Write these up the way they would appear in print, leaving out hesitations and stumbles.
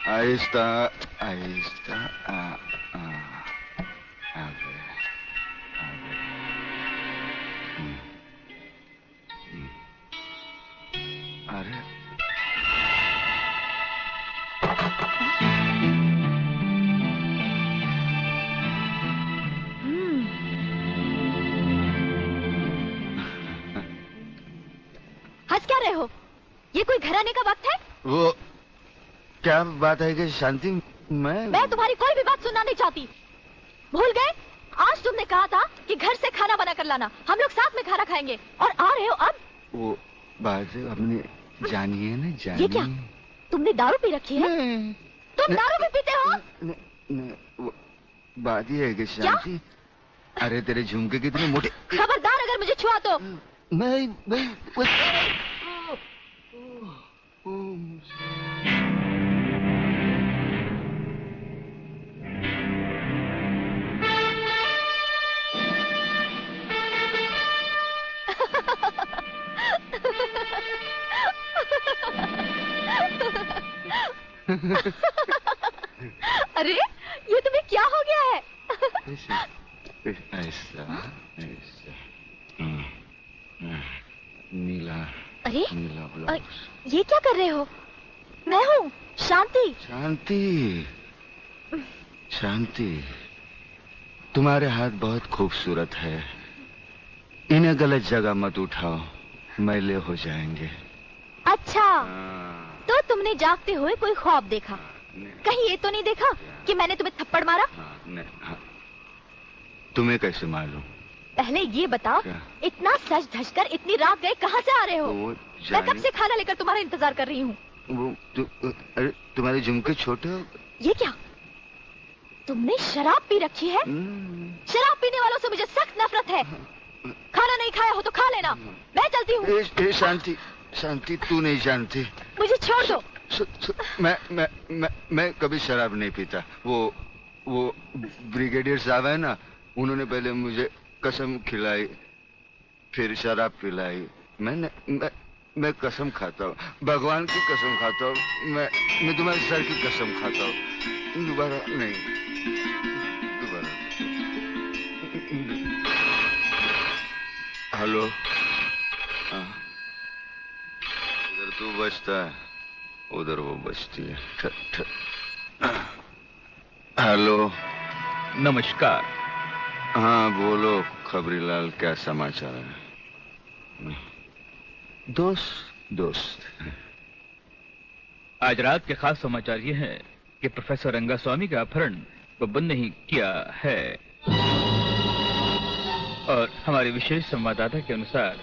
आहिस्ता आहिस्ता आगे आगे। अरे हंस क्या रहे हो? ये कोई घर आने का वक्त है? वो क्या बात है कि शांति, मैं तुम्हारी कोई भी बात सुनना नहीं चाहती। भूल गए? आज तुमने कहा था कि घर से खाना बना कर लाना, हम लोग साथ में खाना खाएंगे, और आ रहे हो अब? वो बात अपने जानी है ना, जानी। ये क्या? तुमने दारू पी रखी है? तुम दारू भी पीते हो? वो बात ही है कि शांति, अरे तेरे झुमके कितने मोटे। खबरदार अगर मुझे छुआ तो। मैं अरे ये तुम्हें क्या हो गया है? ऐसा नीला। अरे नीला ब्लाउज। ये क्या कर रहे हो? मैं हूँ शांति। शांति, शांति, तुम्हारे हाथ बहुत खूबसूरत है, इन्हें गलत जगह मत उठाओ, मैले हो जाएंगे। अच्छा, तो तुमने जागते हुए कोई ख्वाब देखा? कहीं ये तो नहीं देखा कि मैंने तुम्हें थप्पड़ मारा? तुम्हें कैसे मालूम? पहले ये बताओ, इतना सज धज कर इतनी रात गए कहाँ से आ रहे हो? मैं कब से खाना लेकर तुम्हारा इंतजार कर रही हूँ। अरे तुम्हारे झुमके छोटे हो। ये क्या? तुमने शराब पी रखी है? शराब पीने वालों से मुझे सख्त नफरत है। खाना नहीं खाया हो तो खा लेना, मैं चलती हूँ। शांति, शांति, तू नहीं जानती। मुझे छोड़ दो। मैं कभी शराब नहीं पीता। वो ब्रिगेडियर साहब है ना, उन्होंने पहले मुझे कसम खिलाई, फिर शराब पिलाई। मैं कसम खाता हूँ, भगवान की कसम खाता हूँ, मैं तुम्हारे सर की कसम खाता हूँ, दोबारा नहीं, दोबारा। हेलो, इधर तू बचता है, उधर वो बचती है। हेलो, नमस्कार। हाँ बोलो खबरीलाल, क्या समाचार है? दोस्त आज रात के खास समाचार ये हैं कि प्रोफेसर रंगास्वामी का अपहरण को बंद नहीं किया है, और हमारे विशेष संवाददाता के अनुसार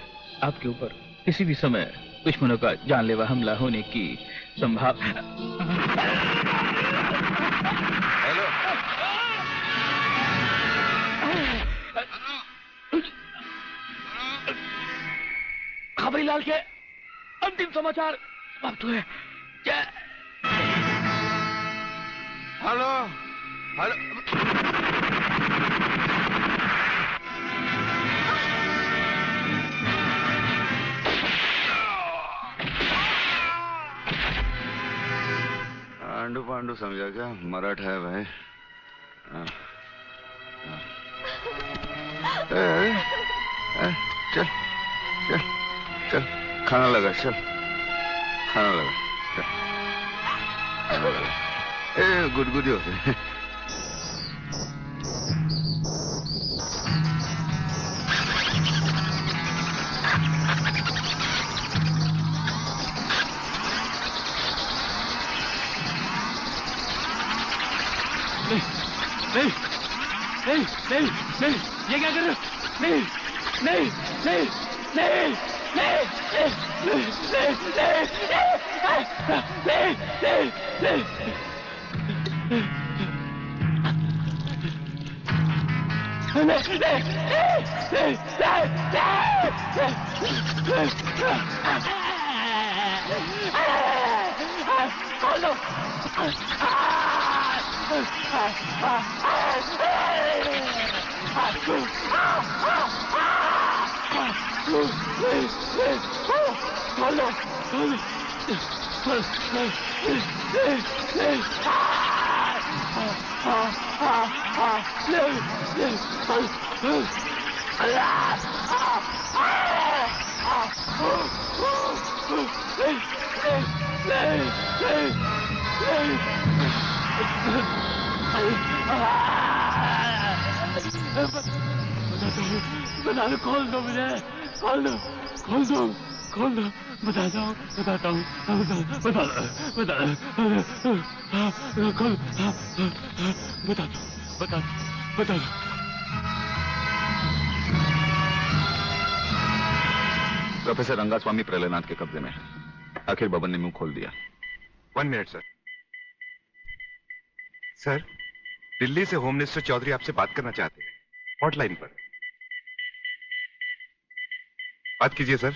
आपके ऊपर किसी भी समय दुश्मनों का जानलेवा हमला होने की संभावना। खबरीलाल के अंतिम समाचार समाप्त हुए। हेलो, हेलो, आंडू पांडू समझा क्या? मराठा है भाई। चल चल चल, खाना लगा, चल खाना लगा, चल खाना लगा। गुदगुदी होते हैं। नहीं नहीं नहीं नहीं, ये क्या कर रहे हो? नहीं नहीं नहीं नहीं नहीं नहीं नहीं बता दो, खोल दो मुझे, खोल दो, खोल दो, खोल दो, बताता हूँ, बताता हूँ, बता दो, बता दो, खोल, बता दो, बता दो, बता दो। प्रोफेसर रंगास्वामी प्रलयनाथ के कब्जे में है। आखिर बबन ने मुंह खोल दिया। 1 मिनट सर। सर, दिल्ली से होम मिनिस्टर चौधरी आपसे बात करना चाहते हैं, हॉटलाइन पर। बात कीजिए सर।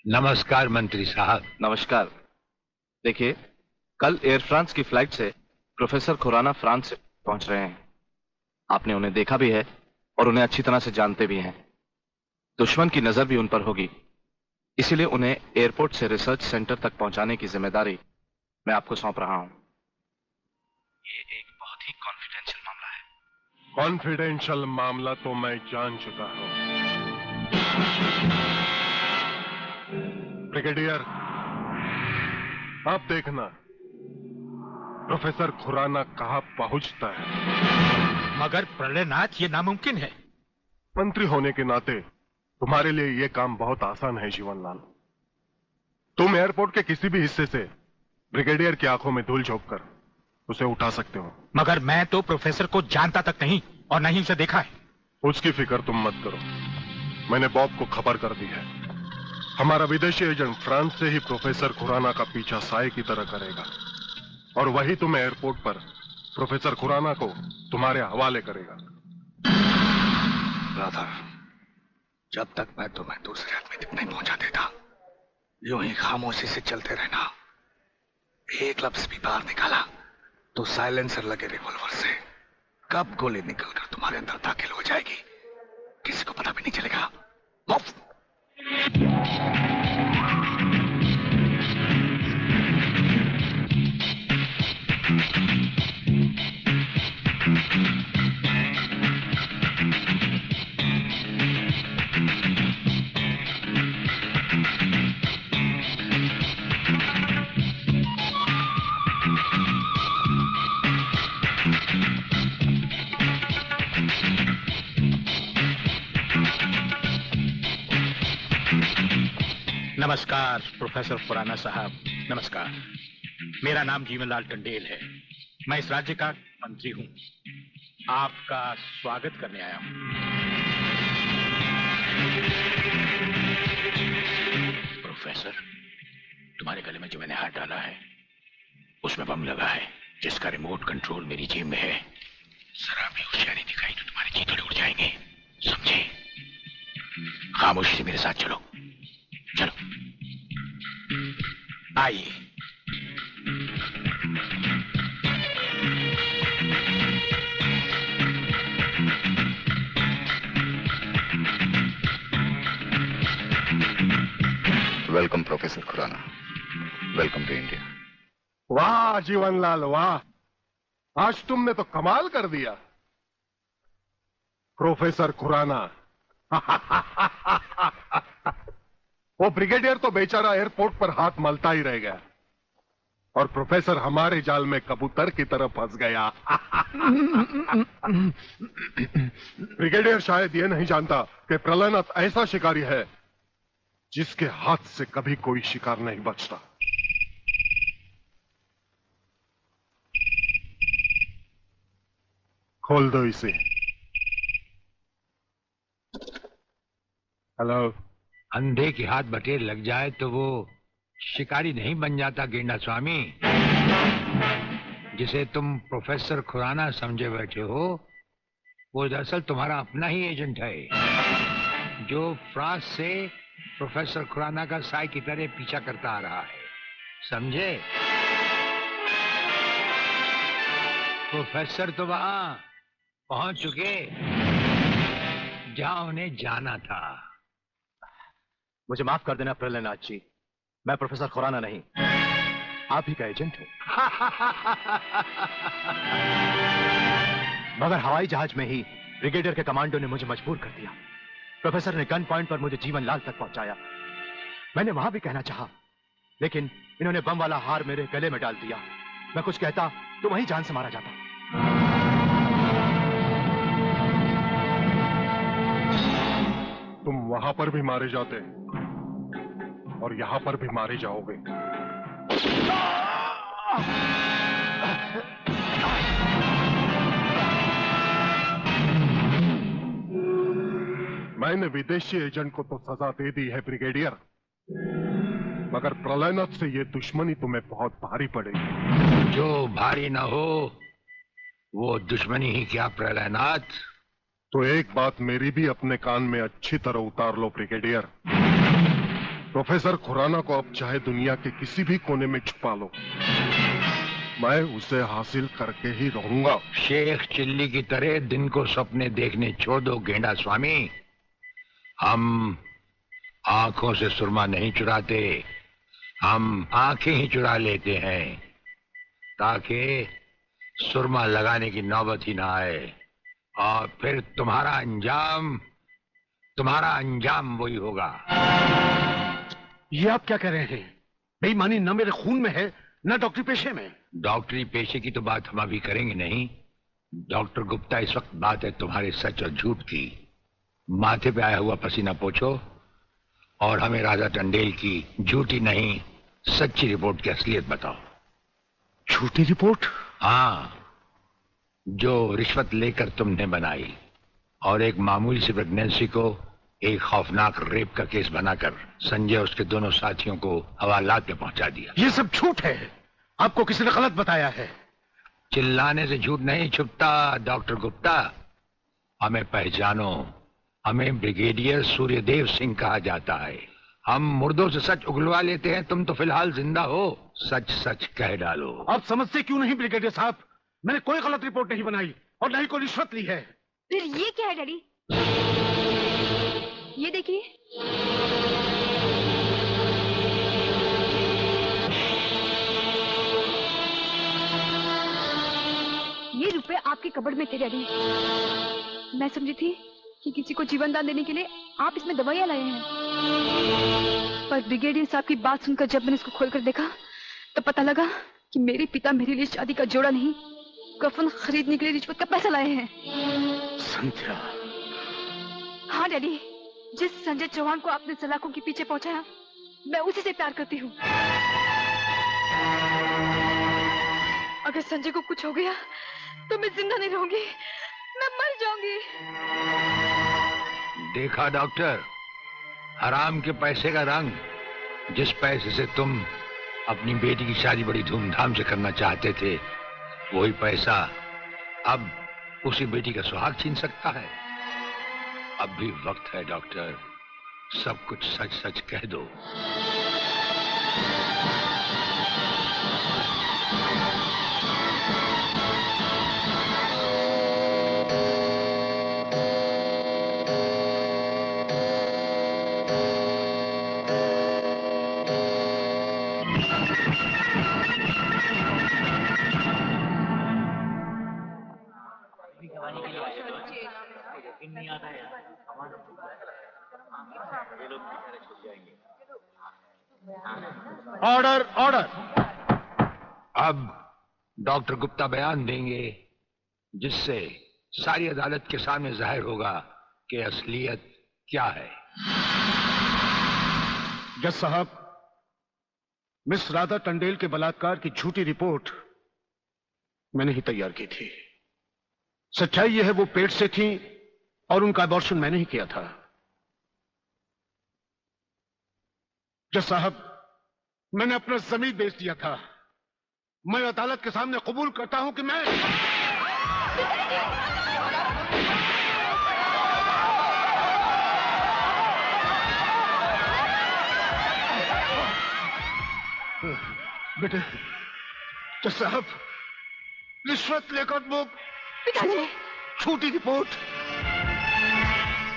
नमस्कार मंत्री साहब। नमस्कार। देखिए, कल एयर फ्रांस की फ्लाइट से प्रोफेसर खुराना फ्रांस से पहुंच रहे हैं। आपने उन्हें देखा भी है और उन्हें अच्छी तरह से जानते भी हैं। दुश्मन की नजर भी उन पर होगी, इसीलिए उन्हें एयरपोर्ट से रिसर्च सेंटर तक पहुंचाने की जिम्मेदारी मैं आपको सौंप रहा हूं। ये एक बहुत ही कॉन्फिडेंशियल मामला है। कॉन्फिडेंशियल मामला तो मैं जान चुका हूं। ब्रिगेडियर, आप देखना प्रोफेसर खुराना कहां पहुंचता है। मगर प्रलयनाथ ये नामुमकिन है। मंत्री होने के नाते तुम्हारे लिए यह काम बहुत आसान है जीवनलाल। तुम एयरपोर्ट के किसी भी हिस्से से ब्रिगेडियर की आंखों में धूल झोंककर उसे उठा सकते हो। मगर मैं तो प्रोफेसर को जानता तक नहीं और नहीं उसे देखा है। उसकी फिक्र तुम मत करो, मैंने बॉब को खबर कर दी है। हमारा विदेशी एजेंट फ्रांस से ही प्रोफेसर खुराना का पीछा साए की तरह करेगा और वही तुम्हें एयरपोर्ट पर प्रोफेसर खुराना को तुम्हारे हवाले करेगा। राधा, जब तक मैं तुम्हें दूसरे आदमी तक नहीं पहुंचा देता, यूं ही खामोशी से चलते रहना। एक लफ्ज भी बाहर निकाला तो साइलेंसर लगे रिवॉल्वर से कब गोली निकलकर तुम्हारे अंदर दाखिल हो जाएगी किसी को पता भी नहीं चलेगा। मुफ्त। नमस्कार प्रोफेसर खुराना साहब, नमस्कार। मेरा नाम जीवनलाल टंडेल है। मैं इस राज्य का मंत्री हूं। आपका स्वागत करने आया हूं। प्रोफेसर, तुम्हारे गले में जो मैंने हाथ डाला है उसमें बम लगा है जिसका रिमोट कंट्रोल मेरी जेब में है। जरा भी होशियारी दिखाई तो तुम्हारे चीथड़े उड़ जाएंगे, समझे? खामोशी से मेरे साथ चलो, चलो आइए। Welcome professor Khurana, welcome to India. वाह जीवनलाल वाह, आज तुमने तो कमाल कर दिया। प्रोफेसर खुराना वो ब्रिगेडियर तो बेचारा एयरपोर्ट पर हाथ मलता ही रह गया और प्रोफेसर हमारे जाल में कबूतर की तरह फंस गया। ब्रिगेडियर शायद ये नहीं जानता कि प्रलयनाथ ऐसा शिकारी है जिसके हाथ से कभी कोई शिकार नहीं बचता। खोल दो इसे। हेलो। अंधे के हाथ बटेर लग जाए तो वो शिकारी नहीं बन जाता गेंडा स्वामी। जिसे तुम प्रोफेसर खुराना समझे बैठे हो वो दरअसल तुम्हारा अपना ही एजेंट है जो फ्रांस से प्रोफेसर खुराना का साई की तरह पीछा करता आ रहा है, समझे? प्रोफेसर तो वहां पहुंच चुके जहां उन्हें जाना था। मुझे माफ कर देना प्रलयनाथ जी, मैं प्रोफेसर खुराना नहीं। आप ही का एजेंट हूं। मगर हवाई जहाज में ही ब्रिगेडियर के कमांडो ने मुझे मजबूर कर दिया। प्रोफेसर ने गन पॉइंट पर मुझे जीवन लाल तक पहुंचाया। मैंने वहां भी कहना चाहा, लेकिन इन्होंने बम वाला हार मेरे गले में डाल दिया। मैं कुछ कहता तो वहीं जान से मारा जाता। तुम वहां पर भी मारे जाते और यहां पर भी मारे जाओगे। मैंने विदेशी एजेंट को तो सजा दे दी है ब्रिगेडियर, मगर प्रलयनाथ से ये दुश्मनी तुम्हें बहुत भारी पड़ेगी। जो भारी ना हो वो दुश्मनी ही क्या प्रलयनाथ। तो एक बात मेरी भी अपने कान में अच्छी तरह उतार लो ब्रिगेडियर। प्रोफेसर खुराना को अब चाहे दुनिया के किसी भी कोने में छुपा लो, मैं उसे हासिल करके ही रहूंगा। शेख चिल्ली की तरह दिन को सपने देखने छोड़ दो गेंडा स्वामी। हम आंखों से सुरमा नहीं चुराते, हम आंखें ही चुरा लेते हैं ताकि सुरमा लगाने की नौबत ही ना आए, और फिर तुम्हारा अंजाम वही होगा। ये आप क्या कह रहे हैं? बेईमानी न मेरे खून में है न डॉक्टरी पेशे में। डॉक्टरी पेशे की तो बात हम अभी करेंगे नहीं। डॉक्टर गुप्ता, इस वक्त बात है तुम्हारे सच और झूठ की। माथे पे आया हुआ पसीना पोछो और हमें राजा टंडेल की झूठी नहीं सच्ची रिपोर्ट की असलियत बताओ। झूठी रिपोर्ट? हाँ, जो रिश्वत लेकर तुमने बनाई और एक मामूली सी प्रेगनेंसी को एक खौफनाक रेप का केस बनाकर संजय और उसके दोनों साथियों को हवालात में पहुंचा दिया। ये सब झूठ है, आपको किसी ने गलत बताया है। चिल्लाने से झूठ नहीं छुपता डॉक्टर गुप्ता। हमें पहचानो, हमें ब्रिगेडियर सूर्यदेव सिंह कहा जाता है। हम मुर्दों से सच उगलवा लेते हैं, तुम तो फिलहाल जिंदा हो। सच सच कह डालो। आप समझते क्यों नहीं ब्रिगेडियर साहब? मैंने कोई गलत रिपोर्ट नहीं बनाई और न ही कोई रिश्वत ली है। फिर ये क्या है डैडी? ये देखिए, ये रुपए आपके कबड़ में थे डैडी। मैं समझी थी कि किसी को जीवन दान देने के लिए आप इसमें दवाइयां लाए हैं, पर ब्रिगेडियर साहब की बात सुनकर जब मैंने इसको खोलकर देखा तो पता लगा कि मेरे पिता मेरे लिए शादी का जोड़ा नहीं, कफन खरीदने के लिए रिश्वत का पैसा लाए हैं। संध्या। हाँ डैडी, जिस संजय चौहान को आपने सलाखों के पीछे पहुंचाया, मैं उसी से प्यार करती हूँ। अगर संजय को कुछ हो गया तो मैं जिंदा नहीं रहूंगी, मैं मर जाऊंगी। देखा डॉक्टर, हराम के पैसे का रंग। जिस पैसे से तुम अपनी बेटी की शादी बड़ी धूमधाम से करना चाहते थे, वही पैसा अब उसी बेटी का सुहाग छीन सकता है। अब भी वक्त है डॉक्टर, सब कुछ सच सच कह दो। Order order. अब डॉक्टर गुप्ता बयान देंगे जिससे सारी अदालत के सामने जाहिर होगा कि असलियत क्या है। जज साहब, मिस राधा टंडेल के बलात्कार की झूठी रिपोर्ट मैंने ही तैयार की थी। सच्चाई यह है वो पेट से थी और उनका अबॉर्शन मैंने ही किया था। जज साहब, मैंने अपना जमीन बेच दिया था। मैं अदालत के सामने कबूल करता हूं कि मैं बेटे, जज साहब, रिश्वत लेकर वो पिताजी, झूठी रिपोर्ट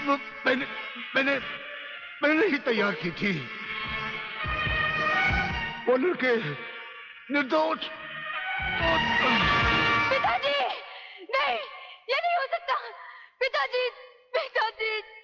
वो मैंने नहीं तैयार की थी। वो लड़के निर्दोष। पिताजी, नहीं, ये नहीं हो सकता। पिताजी, पिताजी।